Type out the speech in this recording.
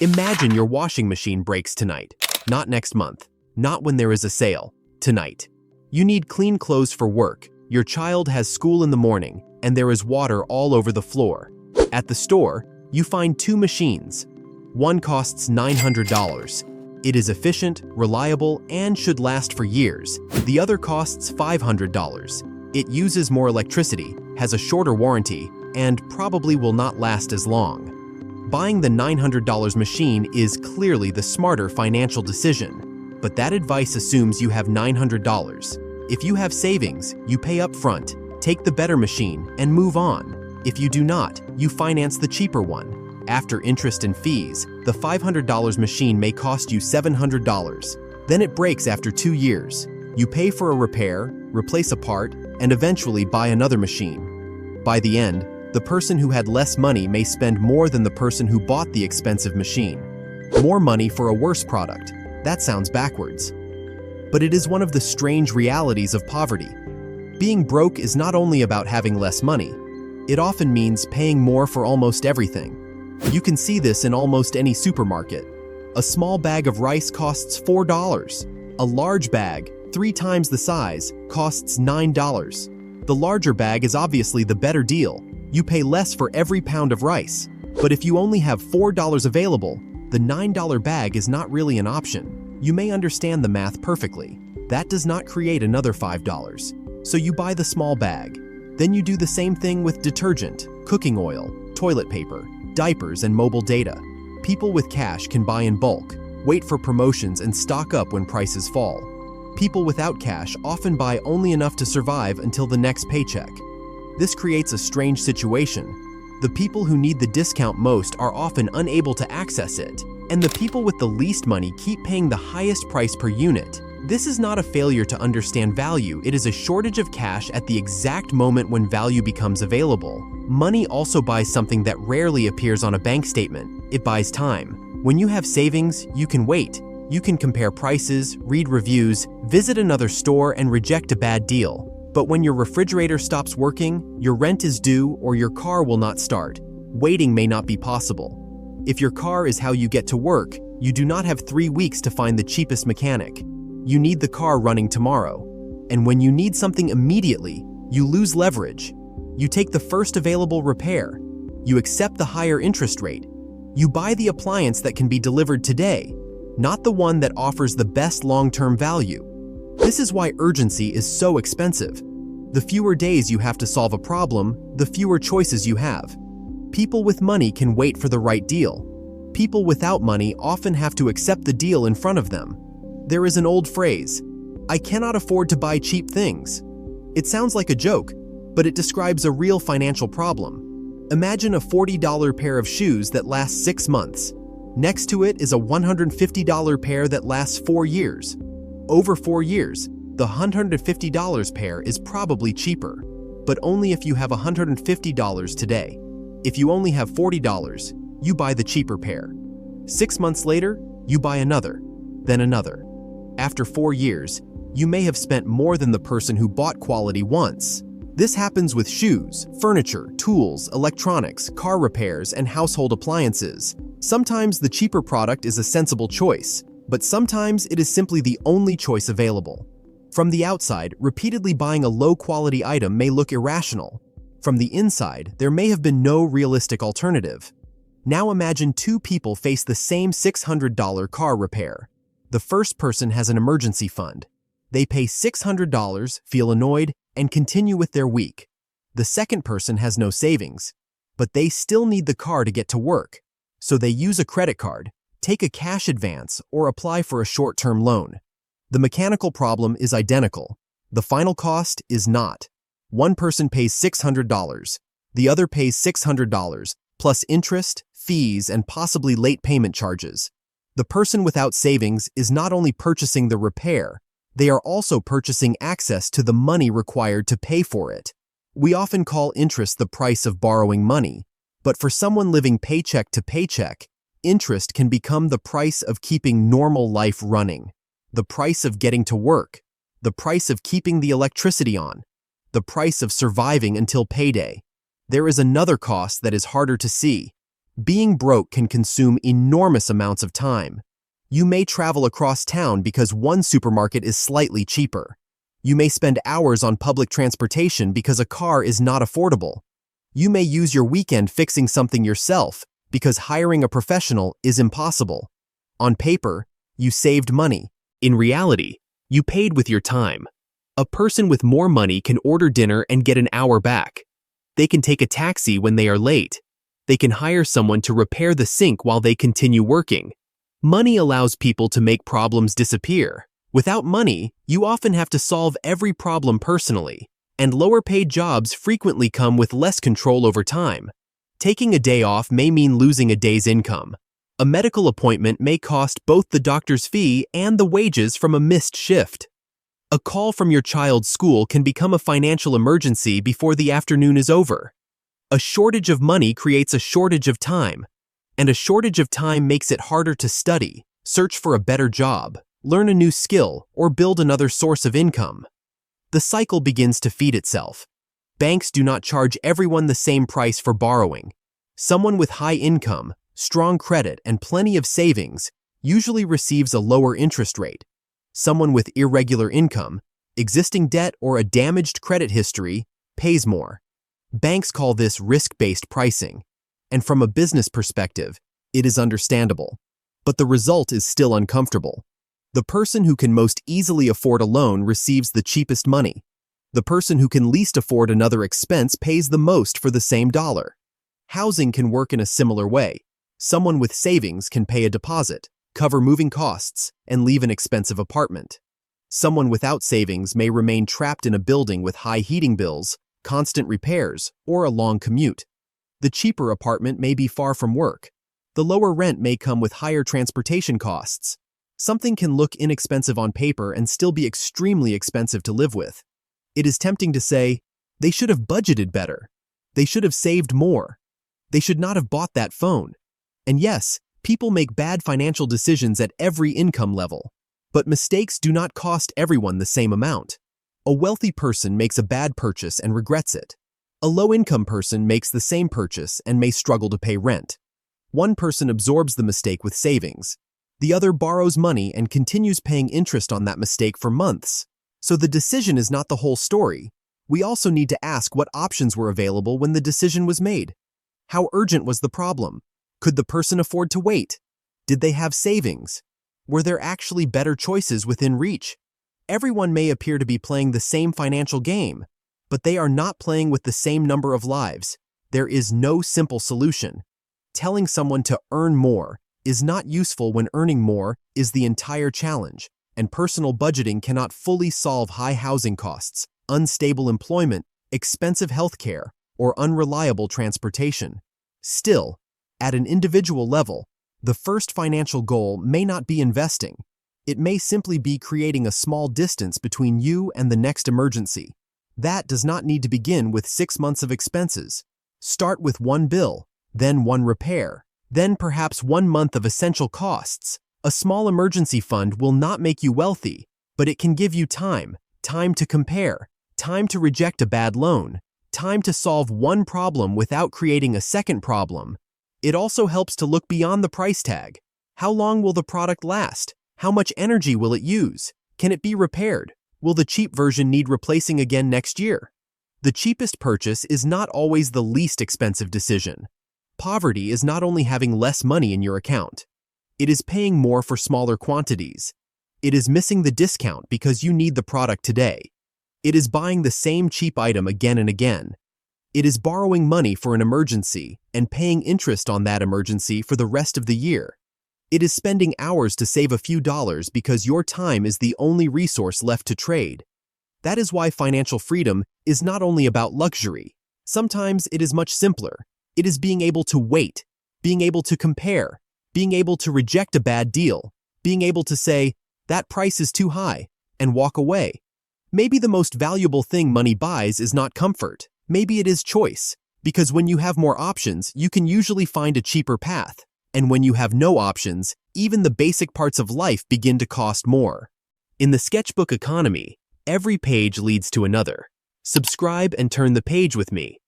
Imagine your washing machine breaks tonight, not next month, not when there is a sale, tonight. You need clean clothes for work, your child has school in the morning, and there is water all over the floor. At the store, you find two machines. One costs $900. It is efficient, reliable, and should last for years. The other costs $500. It uses more electricity, has a shorter warranty, and probably will not last as long. Buying the $900 machine is clearly the smarter financial decision, but that advice assumes you have $900. If you have savings, you pay up front, take the better machine, and move on. If you do not, you finance the cheaper one. After interest and fees, the $500 machine may cost you $700. Then it breaks after 2 years. You pay for a repair, replace a part, and eventually buy another machine. By the end, the person who had less money may spend more than the person who bought the expensive machine. More money for a worse product. That sounds backwards. But it is one of the strange realities of poverty. Being broke is not only about having less money. It often means paying more for almost everything. You can see this in almost any supermarket. A small bag of rice costs $4. A large bag, 3 times the size, costs $9. The larger bag is obviously the better deal. You pay less for every pound of rice. But if you only have $4 available, the $9 bag is not really an option. You may understand the math perfectly. That does not create another $5. So you buy the small bag. Then you do the same thing with detergent, cooking oil, toilet paper, diapers, and mobile data. People with cash can buy in bulk, wait for promotions, and stock up when prices fall. People without cash often buy only enough to survive until the next paycheck. This creates a strange situation. The people who need the discount most are often unable to access it, and the people with the least money keep paying the highest price per unit. This is not a failure to understand value, it is a shortage of cash at the exact moment when value becomes available. Money also buys something that rarely appears on a bank statement. It buys time. When you have savings, you can wait. You can compare prices, read reviews, visit another store, and reject a bad deal. But when your refrigerator stops working, your rent is due, or your car will not start, waiting may not be possible. If your car is how you get to work, you do not have 3 weeks to find the cheapest mechanic. You need the car running tomorrow. And when you need something immediately, you lose leverage. You take the first available repair. You accept the higher interest rate. You buy the appliance that can be delivered today, not the one that offers the best long-term value. This is why urgency is so expensive. The fewer days you have to solve a problem, the fewer choices you have. People with money can wait for the right deal. People without money often have to accept the deal in front of them. There is an old phrase, "I cannot afford to buy cheap things." It sounds like a joke, but it describes a real financial problem. Imagine a $40 pair of shoes that lasts 6 months. Next to it is a $150 pair that lasts 4 years. Over 4 years, the $150 pair is probably cheaper, but only if you have $150 today. If you only have $40, you buy the cheaper pair. 6 months later, you buy another, then another. After 4 years, you may have spent more than the person who bought quality once. This happens with shoes, furniture, tools, electronics, car repairs, and household appliances. Sometimes the cheaper product is a sensible choice, but sometimes it is simply the only choice available. From the outside, repeatedly buying a low-quality item may look irrational. From the inside, there may have been no realistic alternative. Now imagine 2 people face the same $600 car repair. The first person has an emergency fund. They pay $600, feel annoyed, and continue with their week. The second person has no savings, but they still need the car to get to work. So they use a credit card, take a cash advance, or apply for a short-term loan. The mechanical problem is identical. The final cost is not. One person pays $600. The other pays $600, plus interest, fees, and possibly late payment charges. The person without savings is not only purchasing the repair, they are also purchasing access to the money required to pay for it. We often call interest the price of borrowing money, but for someone living paycheck to paycheck, interest can become the price of keeping normal life running, the price of getting to work, the price of keeping the electricity on, the price of surviving until payday. There is another cost that is harder to see, Being broke can consume enormous amounts of time. You may travel across town because one supermarket is slightly cheaper. You may spend hours on public transportation because a car is not affordable. You may use your weekend fixing something yourself because hiring a professional is impossible. On paper, you saved money. In reality, you paid with your time. A person with more money can order dinner and get an hour back. They can take a taxi when they are late. They can hire someone to repair the sink while they continue working. Money allows people to make problems disappear. Without money, you often have to solve every problem personally, and lower-paid jobs frequently come with less control over time. Taking a day off may mean losing a day's income. A medical appointment may cost both the doctor's fee and the wages from a missed shift. A call from your child's school can become a financial emergency before the afternoon is over. A shortage of money creates a shortage of time, and a shortage of time makes it harder to study, search for a better job, learn a new skill, or build another source of income. The cycle begins to feed itself. Banks do not charge everyone the same price for borrowing. Someone with high income, strong credit, and plenty of savings usually receives a lower interest rate. Someone with irregular income, existing debt, or a damaged credit history pays more. Banks call this risk-based pricing, and from a business perspective, it is understandable. But the result is still uncomfortable. The person who can most easily afford a loan receives the cheapest money. The person who can least afford another expense pays the most for the same dollar. Housing can work in a similar way. Someone with savings can pay a deposit, cover moving costs, and leave an expensive apartment. Someone without savings may remain trapped in a building with high heating bills, constant repairs, or a long commute. The cheaper apartment may be far from work. The lower rent may come with higher transportation costs. Something can look inexpensive on paper and still be extremely expensive to live with. It is tempting to say, they should have budgeted better. They should have saved more. They should not have bought that phone. And yes, people make bad financial decisions at every income level. But mistakes do not cost everyone the same amount. A wealthy person makes a bad purchase and regrets it. A low-income person makes the same purchase and may struggle to pay rent. One person absorbs the mistake with savings. The other borrows money and continues paying interest on that mistake for months. So the decision is not the whole story. We also need to ask what options were available when the decision was made. How urgent was the problem? Could the person afford to wait? Did they have savings? Were there actually better choices within reach? Everyone may appear to be playing the same financial game, but they are not playing with the same number of lives. There is no simple solution. Telling someone to earn more is not useful when earning more is the entire challenge, and personal budgeting cannot fully solve high housing costs, unstable employment, expensive healthcare, or unreliable transportation. Still, at an individual level, the first financial goal may not be investing. It may simply be creating a small distance between you and the next emergency. That does not need to begin with 6 months of expenses. Start with one bill, then one repair, then perhaps 1 month of essential costs. A small emergency fund will not make you wealthy, but it can give you time to compare, time to reject a bad loan, time to solve one problem without creating a second problem. It also helps to look beyond the price tag. How long will the product last? How much energy will it use? Can it be repaired? Will the cheap version need replacing again next year? The cheapest purchase is not always the least expensive decision. Poverty is not only having less money in your account. It is paying more for smaller quantities. It is missing the discount because you need the product today. It is buying the same cheap item again and again. It is borrowing money for an emergency and paying interest on that emergency for the rest of the year. It is spending hours to save a few dollars because your time is the only resource left to trade. That is why financial freedom is not only about luxury. Sometimes it is much simpler. It is being able to wait, being able to compare, being able to reject a bad deal, being able to say, that price is too high, and walk away. Maybe the most valuable thing money buys is not comfort. Maybe it is choice, because when you have more options, you can usually find a cheaper path. And when you have no options, even the basic parts of life begin to cost more. In the sketchbook economy, every page leads to another. Subscribe and turn the page with me.